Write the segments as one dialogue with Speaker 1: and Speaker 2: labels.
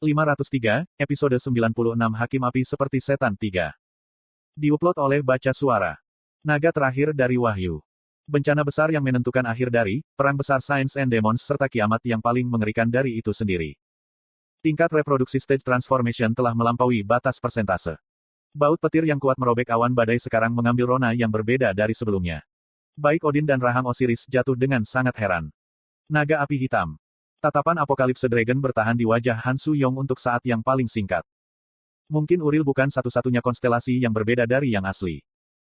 Speaker 1: 503, episode 96 Hakim Api Seperti Setan 3. Diupload oleh Baca Suara. Naga terakhir dari Wahyu. Bencana besar yang menentukan akhir dari Perang Besar Science and Demons serta kiamat yang paling mengerikan dari itu sendiri. Tingkat reproduksi stage transformation telah melampaui batas persentase. Baut petir yang kuat merobek awan badai sekarang mengambil rona yang berbeda dari sebelumnya. Baik Odin dan rahang Osiris jatuh dengan sangat heran. Naga api hitam. Tatapan Apocalypse Dragon bertahan di wajah Han Suyong untuk saat yang paling singkat. Mungkin Uril bukan satu-satunya konstelasi yang berbeda dari yang asli.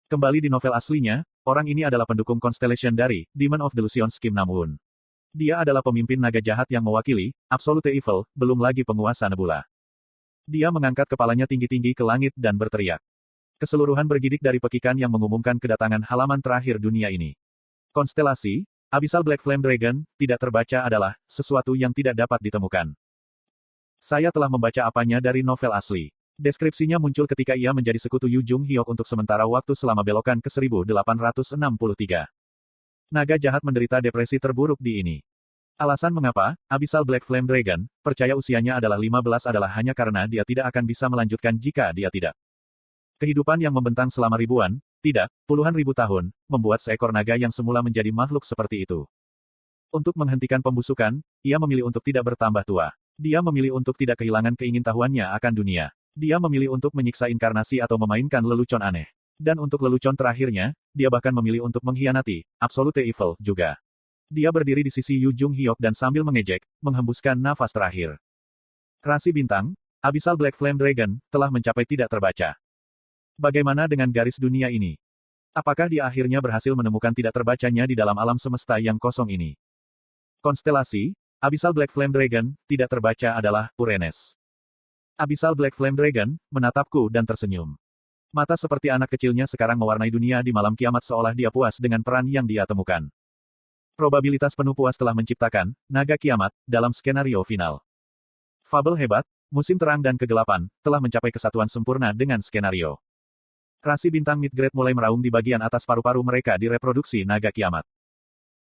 Speaker 1: Kembali di novel aslinya, orang ini adalah pendukung Constellation dari Demon of Delusions Kim Nam-woon. Dia adalah pemimpin naga jahat yang mewakili Absolute Evil, belum lagi penguasa nebula. Dia mengangkat kepalanya tinggi-tinggi ke langit dan berteriak. Keseluruhan bergidik dari pekikan yang mengumumkan kedatangan halaman terakhir dunia ini. Konstelasi Abyssal Black Flame Dragon, tidak terbaca adalah sesuatu yang tidak dapat ditemukan. Saya telah membaca apanya dari novel asli. Deskripsinya muncul ketika ia menjadi sekutu Yu Jung Hyuk untuk sementara waktu selama belokan ke 1863. Naga jahat menderita depresi terburuk di ini. Alasan mengapa Abyssal Black Flame Dragon percaya usianya adalah 15 adalah hanya karena dia tidak akan bisa melanjutkan jika dia tidak. Kehidupan yang membentang selama ribuan, tidak, puluhan ribu tahun, membuat seekor naga yang semula menjadi makhluk seperti itu. Untuk menghentikan pembusukan, ia memilih untuk tidak bertambah tua. Dia memilih untuk tidak kehilangan keingintahuannya akan dunia. Dia memilih untuk menyiksa inkarnasi atau memainkan lelucon aneh. Dan untuk lelucon terakhirnya, dia bahkan memilih untuk mengkhianati Absolute Evil juga. Dia berdiri di sisi Yu Jung Hyuk dan sambil mengejek, menghembuskan nafas terakhir. Rasi bintang, Abyssal Black Flame Dragon, telah mencapai tidak terbaca. Bagaimana dengan garis dunia ini? Apakah dia akhirnya berhasil menemukan tidak terbacanya di dalam alam semesta yang kosong ini? Konstelasi Abyssal Black Flame Dragon, tidak terbaca adalah Uranus. Abyssal Black Flame Dragon menatapku dan tersenyum. Mata seperti anak kecilnya sekarang mewarnai dunia di malam kiamat seolah dia puas dengan peran yang dia temukan. Probabilitas penuh puas telah menciptakan naga kiamat dalam skenario final. Fabel hebat, musim terang dan kegelapan, telah mencapai kesatuan sempurna dengan skenario. Rasi bintang Midgard mulai meraung di bagian atas paru-paru mereka di reproduksi naga kiamat.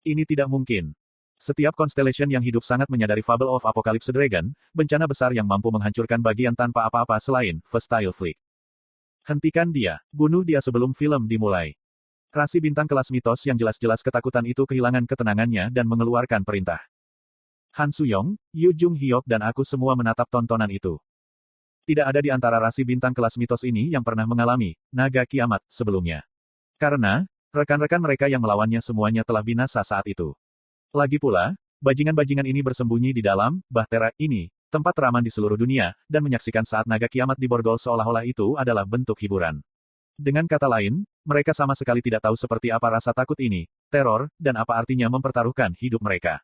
Speaker 1: Ini tidak mungkin. Setiap constellation yang hidup sangat menyadari Fable of Apocalypse Dragon, bencana besar yang mampu menghancurkan bagian tanpa apa-apa selain Versatile Flick. Hentikan dia, bunuh dia sebelum film dimulai. Rasi bintang kelas mitos yang jelas-jelas ketakutan itu kehilangan ketenangannya dan mengeluarkan perintah. Han Suyong, Yu Jung Hyuk dan aku semua menatap tontonan itu. Tidak ada di antara rasi bintang kelas mitos ini yang pernah mengalami naga kiamat sebelumnya. Karena, rekan-rekan mereka yang melawannya semuanya telah binasa saat itu. Lagi pula, bajingan-bajingan ini bersembunyi di dalam bahtera ini, tempat teraman di seluruh dunia, dan menyaksikan saat naga kiamat diborgol seolah-olah itu adalah bentuk hiburan. Dengan kata lain, mereka sama sekali tidak tahu seperti apa rasa takut ini, teror, dan apa artinya mempertaruhkan hidup mereka.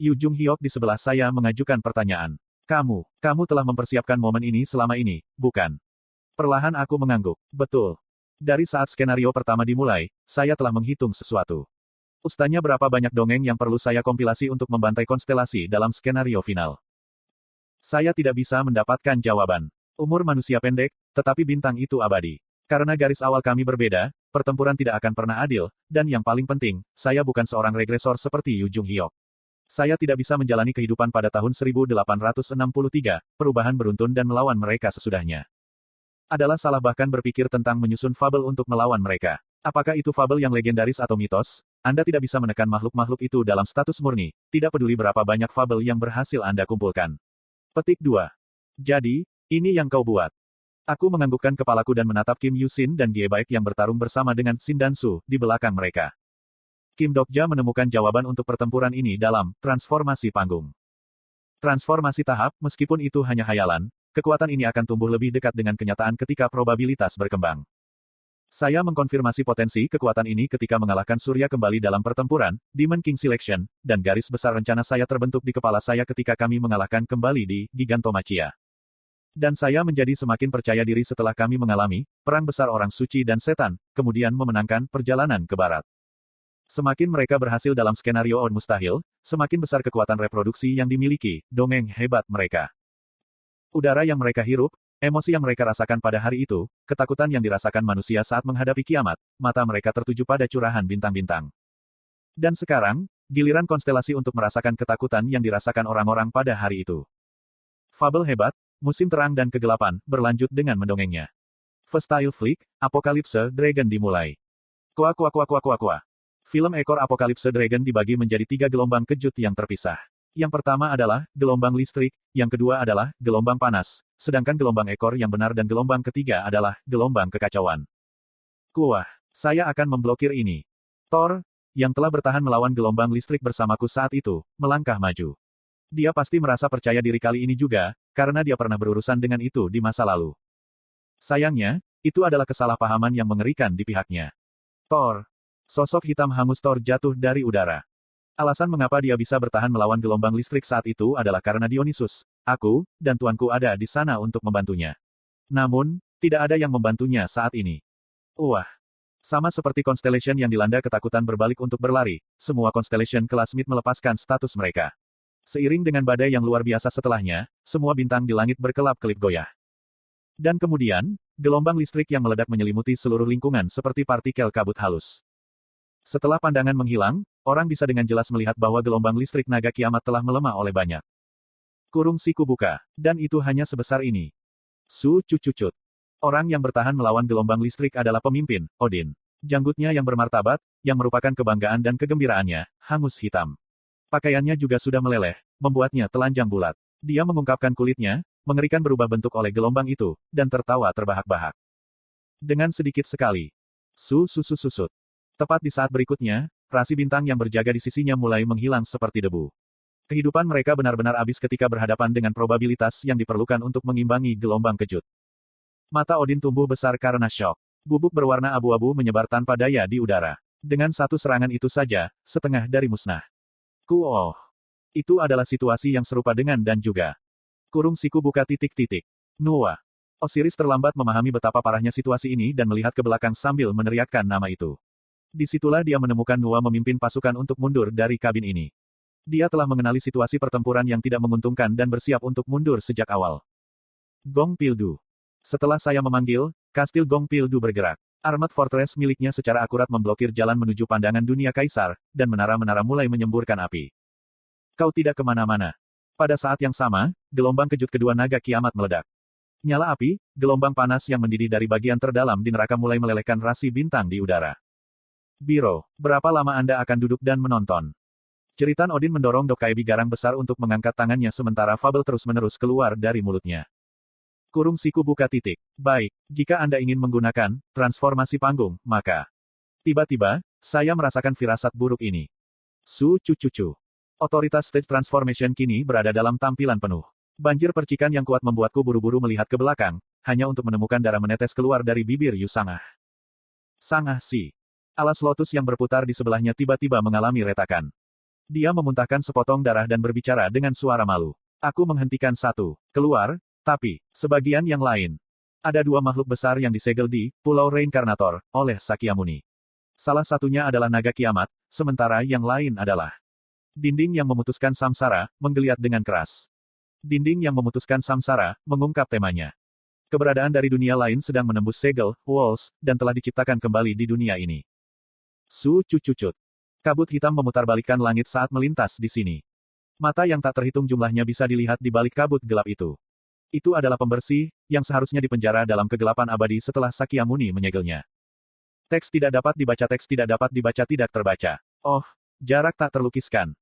Speaker 1: Yu Jung Hyuk di sebelah saya mengajukan pertanyaan. Kamu telah mempersiapkan momen ini selama ini, bukan? Perlahan aku mengangguk. Betul. Dari saat skenario pertama dimulai, saya telah menghitung sesuatu. Ustanya berapa banyak dongeng yang perlu saya kompilasi untuk membantai konstelasi dalam skenario final. Saya tidak bisa mendapatkan jawaban. Umur manusia pendek, tetapi bintang itu abadi. Karena garis awal kami berbeda, pertempuran tidak akan pernah adil, dan yang paling penting, saya bukan seorang regresor seperti Yu Jung Hyuk. Saya tidak bisa menjalani kehidupan pada tahun 1863, perubahan beruntun dan melawan mereka sesudahnya. Adalah salah bahkan berpikir tentang menyusun fabel untuk melawan mereka. Apakah itu fabel yang legendaris atau mitos? Anda tidak bisa menekan makhluk-makhluk itu dalam status murni, tidak peduli berapa banyak fabel yang berhasil Anda kumpulkan. Petik 2. Jadi, ini yang kau buat. Aku menganggukkan kepalaku dan menatap Kim Yusin dan Gie Baek yang bertarung bersama dengan Shin Dan-su di belakang mereka. Kim Dokja menemukan jawaban untuk pertempuran ini dalam transformasi panggung. Transformasi tahap, meskipun itu hanya hayalan, kekuatan ini akan tumbuh lebih dekat dengan kenyataan ketika probabilitas berkembang. Saya mengkonfirmasi potensi kekuatan ini ketika mengalahkan Surya kembali dalam pertempuran, Demon King Selection, dan garis besar rencana saya terbentuk di kepala saya ketika kami mengalahkan kembali di Gigantomachia. Dan saya menjadi semakin percaya diri setelah kami mengalami perang besar orang suci dan setan, kemudian memenangkan perjalanan ke barat. Semakin mereka berhasil dalam skenario Odd Mustahil, semakin besar kekuatan reproduksi yang dimiliki, dongeng hebat mereka. Udara yang mereka hirup, emosi yang mereka rasakan pada hari itu, ketakutan yang dirasakan manusia saat menghadapi kiamat, mata mereka tertuju pada curahan bintang-bintang. Dan sekarang, giliran konstelasi untuk merasakan ketakutan yang dirasakan orang-orang pada hari itu. Fabel hebat, musim terang dan kegelapan, berlanjut dengan mendongengnya. Freestyle Flick, Apocalypse Dragon dimulai. Kuah kuah kuah kuah kuah kuah. Film ekor Apocalypse Dragon dibagi menjadi 3 gelombang kejut yang terpisah. Yang pertama adalah gelombang listrik, yang kedua adalah gelombang panas, sedangkan gelombang ekor yang benar dan gelombang ketiga adalah gelombang kekacauan. Kuah, saya akan memblokir ini. Thor, yang telah bertahan melawan gelombang listrik bersamaku saat itu, melangkah maju. Dia pasti merasa percaya diri kali ini juga, karena dia pernah berurusan dengan itu di masa lalu. Sayangnya, itu adalah kesalahpahaman yang mengerikan di pihaknya. Thor. Sosok hitam hangus Thor jatuh dari udara. Alasan mengapa dia bisa bertahan melawan gelombang listrik saat itu adalah karena Dionysus, aku, dan tuanku ada di sana untuk membantunya. Namun, tidak ada yang membantunya saat ini. Wah. Sama seperti Constellation yang dilanda ketakutan berbalik untuk berlari, semua Constellation kelas Mid melepaskan status mereka. Seiring dengan badai yang luar biasa setelahnya, semua bintang di langit berkelap-kelip goyah. Dan kemudian, gelombang listrik yang meledak menyelimuti seluruh lingkungan seperti partikel kabut halus. Setelah pandangan menghilang, orang bisa dengan jelas melihat bahwa gelombang listrik naga kiamat telah melemah oleh banyak. Kurung siku buka, dan itu hanya sebesar ini. Su cucucut. Orang yang bertahan melawan gelombang listrik adalah pemimpin, Odin. Janggutnya yang bermartabat, yang merupakan kebanggaan dan kegembiraannya, hangus hitam. Pakaiannya juga sudah meleleh, membuatnya telanjang bulat. Dia mengungkapkan kulitnya, mengerikan berubah bentuk oleh gelombang itu, dan tertawa terbahak-bahak. Dengan sedikit sekali. Susut. Tepat di saat berikutnya, rasi bintang yang berjaga di sisinya mulai menghilang seperti debu. Kehidupan mereka benar-benar habis ketika berhadapan dengan probabilitas yang diperlukan untuk mengimbangi gelombang kejut. Mata Odin tumbuh besar karena syok. Bubuk berwarna abu-abu menyebar tanpa daya di udara. Dengan satu serangan itu saja, setengah dari musnah. Itu adalah situasi yang serupa dengan dan juga. Kurung siku buka titik-titik. Noah. Osiris terlambat memahami betapa parahnya situasi ini dan melihat ke belakang sambil meneriakkan nama itu. Disitulah dia menemukan Noah memimpin pasukan untuk mundur dari kabin ini. Dia telah mengenali situasi pertempuran yang tidak menguntungkan dan bersiap untuk mundur sejak awal. Gong Pildu. Setelah saya memanggil, kastil Gong Pildu bergerak. Armored Fortress miliknya secara akurat memblokir jalan menuju pandangan dunia kaisar, dan menara-menara mulai menyemburkan api. Kau tidak kemana-mana. Pada saat yang sama, gelombang kejut kedua naga kiamat meledak. Nyala api, gelombang panas yang mendidih dari bagian terdalam di neraka mulai melelehkan rasi bintang di udara. Biro, berapa lama Anda akan duduk dan menonton? Jeritan Odin mendorong Dokkaebi garang besar untuk mengangkat tangannya sementara Fabel terus-menerus keluar dari mulutnya. Kurung siku buka titik. Baik, jika Anda ingin menggunakan transformasi panggung, maka... Tiba-tiba, saya merasakan firasat buruk ini. Cucu. Otoritas Stage Transformation kini berada dalam tampilan penuh. Banjir percikan yang kuat membuatku buru-buru melihat ke belakang, hanya untuk menemukan darah menetes keluar dari bibir Yu Sangah. Sangah si. Alas lotus yang berputar di sebelahnya tiba-tiba mengalami retakan. Dia memuntahkan sepotong darah dan berbicara dengan suara malu. Aku menghentikan satu. Keluar. Tapi, sebagian yang lain. Ada dua makhluk besar yang disegel di Pulau Reinkarnator oleh Sakyamuni. Salah satunya adalah naga kiamat, sementara yang lain adalah dinding yang memutuskan samsara, menggeliat dengan keras. Dinding yang memutuskan samsara, mengungkap temanya. Keberadaan dari dunia lain sedang menembus segel, walls, dan telah diciptakan kembali di dunia ini. Cucut. Kabut hitam memutarbalikkan langit saat melintas di sini. Mata yang tak terhitung jumlahnya bisa dilihat di balik kabut gelap itu. Itu adalah pembersih, yang seharusnya dipenjara dalam kegelapan abadi setelah Sakyamuni menyegelnya. Teks tidak dapat dibaca tidak terbaca. Oh, jarak tak terlukiskan.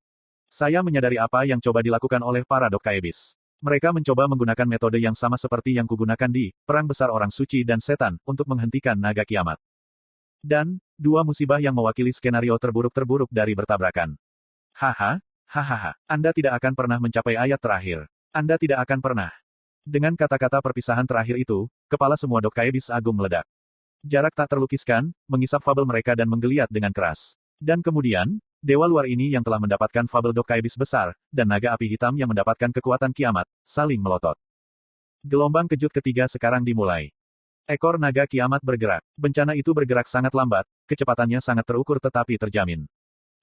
Speaker 1: Saya menyadari apa yang coba dilakukan oleh para Dokkaebis. Mereka mencoba menggunakan metode yang sama seperti yang kugunakan di Perang Besar Orang Suci dan Setan untuk menghentikan naga kiamat. Dan, dua musibah yang mewakili skenario terburuk-terburuk dari bertabrakan. Haha. Anda tidak akan pernah mencapai ayat terakhir. Anda tidak akan pernah. Dengan kata-kata perpisahan terakhir itu, kepala semua Dokkaebis agung meledak. Jarak tak terlukiskan, mengisap fabel mereka dan menggeliat dengan keras. Dan kemudian, dewa luar ini yang telah mendapatkan fabel Dokkaebis besar, dan naga api hitam yang mendapatkan kekuatan kiamat, saling melotot. Gelombang kejut ketiga sekarang dimulai. Ekor naga kiamat bergerak. Bencana itu bergerak sangat lambat, kecepatannya sangat terukur tetapi terjamin.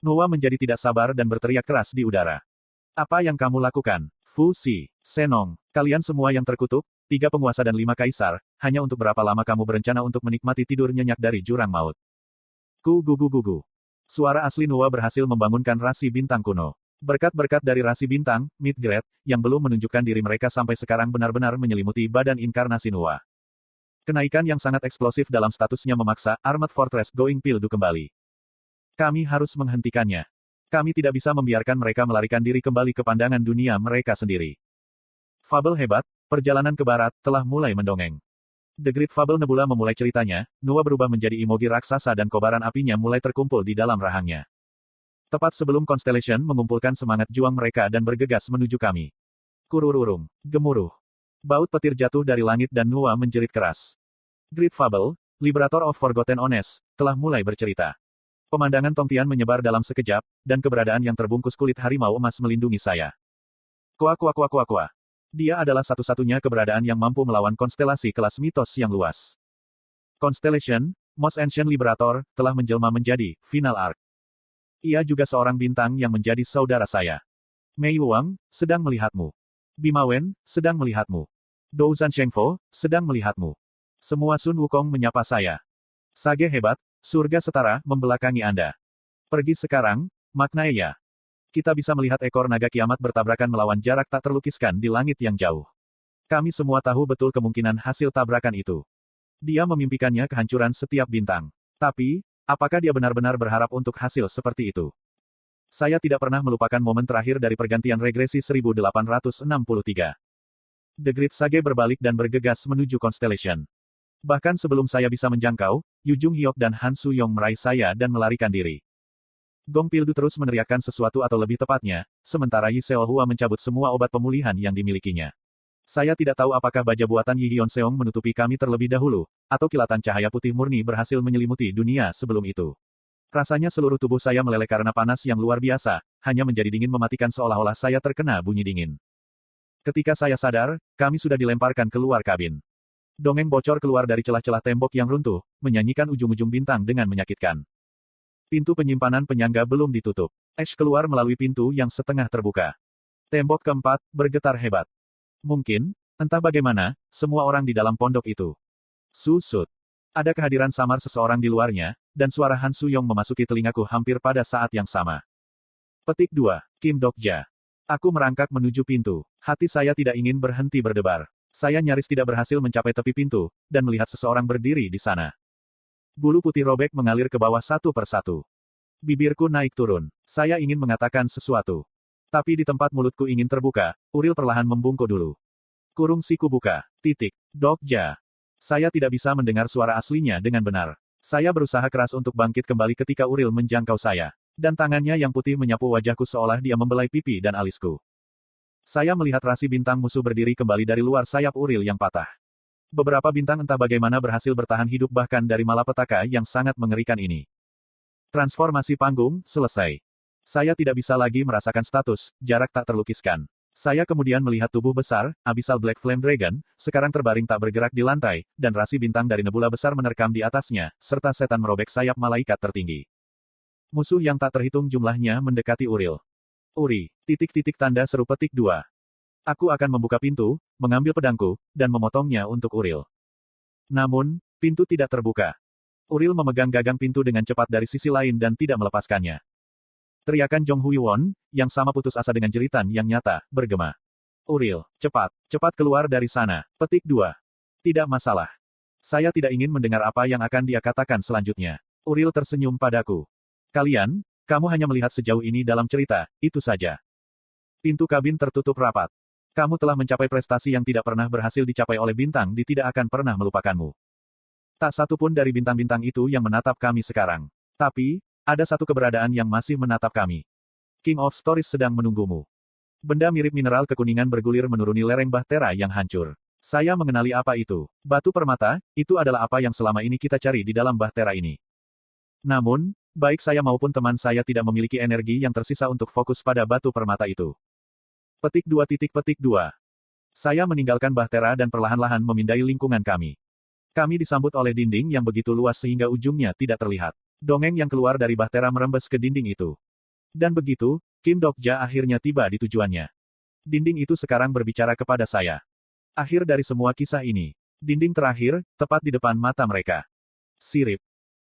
Speaker 1: Noah menjadi tidak sabar dan berteriak keras di udara. Apa yang kamu lakukan? Fusi, Senong, kalian semua yang terkutuk, 3 penguasa dan 5 kaisar, hanya untuk berapa lama kamu berencana untuk menikmati tidur nyenyak dari jurang maut? Gugu. Suara asli Noah berhasil membangunkan rasi bintang kuno. Berkat-berkat dari rasi bintang, Midgard, yang belum menunjukkan diri mereka sampai sekarang benar-benar menyelimuti badan inkarnasi Nuwa. Kenaikan yang sangat eksplosif dalam statusnya memaksa Armored Fortress Going Pildu kembali. Kami harus menghentikannya. Kami tidak bisa membiarkan mereka melarikan diri kembali ke pandangan dunia mereka sendiri. Fabel hebat, perjalanan ke barat, telah mulai mendongeng. The Great Fable Nebula memulai ceritanya, Nuwa berubah menjadi emoji raksasa dan kobaran apinya mulai terkumpul di dalam rahangnya. Tepat sebelum Constellation mengumpulkan semangat juang mereka dan bergegas menuju kami. Kurururung, gemuruh. Baut petir jatuh dari langit dan Nuwa menjerit keras. Great Fable, Liberator of Forgotten Ones, telah mulai bercerita. Pemandangan Tongtian menyebar dalam sekejap, dan keberadaan yang terbungkus kulit harimau emas melindungi saya. Kuak kuak kuak kuak kuak. Dia adalah satu-satunya keberadaan yang mampu melawan konstelasi kelas mitos yang luas. Constellation, Most Ancient Liberator, telah menjelma menjadi Final Arc. Ia juga seorang bintang yang menjadi saudara saya. Mei Wang, sedang melihatmu. Bima Wen, sedang melihatmu. Douzan Shengfo, sedang melihatmu. Semua Sun Wukong menyapa saya. Sage hebat, surga setara, membelakangi Anda. Pergi sekarang, maknanya. Kita bisa melihat ekor naga kiamat bertabrakan melawan jarak tak terlukiskan di langit yang jauh. Kami semua tahu betul kemungkinan hasil tabrakan itu. Dia memimpikannya kehancuran setiap bintang. Tapi, apakah dia benar-benar berharap untuk hasil seperti itu? Saya tidak pernah melupakan momen terakhir dari pergantian regresi 1863. The Great Sage berbalik dan bergegas menuju Constellation. Bahkan sebelum saya bisa menjangkau, Yu Jung Hyuk dan Han Su Yong meraih saya dan melarikan diri. Gong Pildu terus meneriakkan sesuatu atau lebih tepatnya, sementara Yi Seolhua mencabut semua obat pemulihan yang dimilikinya. Saya tidak tahu apakah baja buatan Yi Hyon Seong menutupi kami terlebih dahulu, atau kilatan cahaya putih murni berhasil menyelimuti dunia sebelum itu. Rasanya seluruh tubuh saya meleleh karena panas yang luar biasa, hanya menjadi dingin mematikan seolah-olah saya terkena bunyi dingin. Ketika saya sadar, kami sudah dilemparkan keluar kabin. Dongeng bocor keluar dari celah-celah tembok yang runtuh, menyanyikan ujung-ujung bintang dengan menyakitkan. Pintu penyimpanan penyangga belum ditutup. Ash keluar melalui pintu yang setengah terbuka. Tembok keempat, bergetar hebat. Mungkin, entah bagaimana, semua orang di dalam pondok itu. Susut. Ada kehadiran samar seseorang di luarnya, dan suara Han Su Yong memasuki telingaku hampir pada saat yang sama. Petik 2, Kim Dokja. Aku merangkak menuju pintu. Hati saya tidak ingin berhenti berdebar. Saya nyaris tidak berhasil mencapai tepi pintu, dan melihat seseorang berdiri di sana. Bulu putih robek mengalir ke bawah satu persatu. Bibirku naik turun. Saya ingin mengatakan sesuatu. Tapi di tempat mulutku ingin terbuka, Uril perlahan membungkuk dulu. Kurung siku buka. Titik. Dokja. Saya tidak bisa mendengar suara aslinya dengan benar. Saya berusaha keras untuk bangkit kembali ketika Uril menjangkau saya. Dan tangannya yang putih menyapu wajahku seolah dia membelai pipi dan alisku. Saya melihat rasi bintang musuh berdiri kembali dari luar sayap Uril yang patah. Beberapa bintang entah bagaimana berhasil bertahan hidup bahkan dari malapetaka yang sangat mengerikan ini. Transformasi panggung, selesai. Saya tidak bisa lagi merasakan status, jarak tak terlukiskan. Saya kemudian melihat tubuh besar, Abyssal Black Flame Dragon, sekarang terbaring tak bergerak di lantai, dan rasi bintang dari nebula besar menerkam di atasnya, serta setan merobek sayap malaikat tertinggi. Musuh yang tak terhitung jumlahnya mendekati Uril. Uri, titik-titik tanda seru petik 2. Aku akan membuka pintu, mengambil pedangku, dan memotongnya untuk Uril. Namun, pintu tidak terbuka. Uril memegang gagang pintu dengan cepat dari sisi lain dan tidak melepaskannya. Teriakan Jong Hui Won, yang sama putus asa dengan jeritan yang nyata, bergema. Uril, cepat, cepat keluar dari sana. Petik 2. Tidak masalah. Saya tidak ingin mendengar apa yang akan dia katakan selanjutnya. Uril tersenyum padaku. Kamu hanya melihat sejauh ini dalam cerita, itu saja. Pintu kabin tertutup rapat. Kamu telah mencapai prestasi yang tidak pernah berhasil dicapai oleh bintang di tidak akan pernah melupakanmu. Tak satu pun dari bintang-bintang itu yang menatap kami sekarang. Tapi, ada satu keberadaan yang masih menatap kami. King of Stories sedang menunggumu. Benda mirip mineral kekuningan bergulir menuruni lereng bahtera yang hancur. Saya mengenali apa itu. Batu permata, itu adalah apa yang selama ini kita cari di dalam bahtera ini. Namun, baik saya maupun teman saya tidak memiliki energi yang tersisa untuk fokus pada batu permata itu. Petik 2. Saya meninggalkan bahtera dan perlahan-lahan memindai lingkungan kami. Kami disambut oleh dinding yang begitu luas sehingga ujungnya tidak terlihat. Dongeng yang keluar dari bahtera merembes ke dinding itu. Dan begitu, Kim Dokja akhirnya tiba di tujuannya. Dinding itu sekarang berbicara kepada saya. Akhir dari semua kisah ini. Dinding terakhir, tepat di depan mata mereka. Sirip.